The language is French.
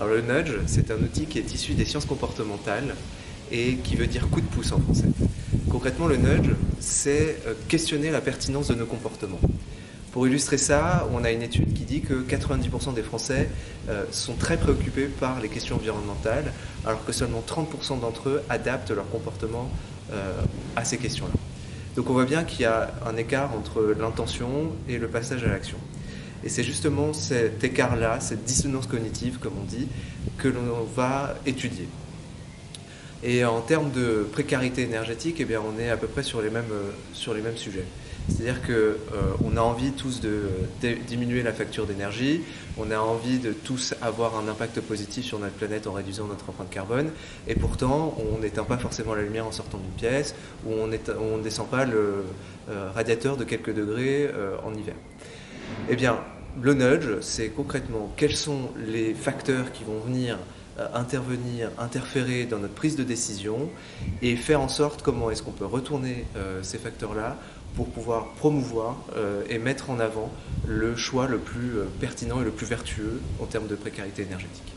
Alors le nudge, c'est un outil qui est issu des sciences comportementales et qui veut dire coup de pouce en français. Concrètement, le nudge, c'est questionner la pertinence de nos comportements. Pour illustrer ça, on a une étude qui dit que 90% des Français sont très préoccupés par les questions environnementales, alors que seulement 30% d'entre eux adaptent leur comportement à ces questions-là. Donc on voit bien qu'il y a un écart entre l'intention et le passage à l'action. Et c'est justement cet écart-là, cette dissonance cognitive, comme on dit, que l'on va étudier. Et en termes de précarité énergétique, eh bien, on est à peu près sur les mêmes sujets. C'est-à-dire qu'on a envie tous de diminuer la facture d'énergie, on a envie de tous avoir un impact positif sur notre planète en réduisant notre empreinte carbone, et pourtant on n'éteint pas forcément la lumière en sortant d'une pièce, ou on ne descend pas le radiateur de quelques degrés en hiver. Eh bien, le nudge, c'est concrètement quels sont les facteurs qui vont venir intervenir, interférer dans notre prise de décision et faire en sorte comment est-ce qu'on peut retourner ces facteurs-là pour pouvoir promouvoir et mettre en avant le choix le plus pertinent et le plus vertueux en termes de précarité énergétique.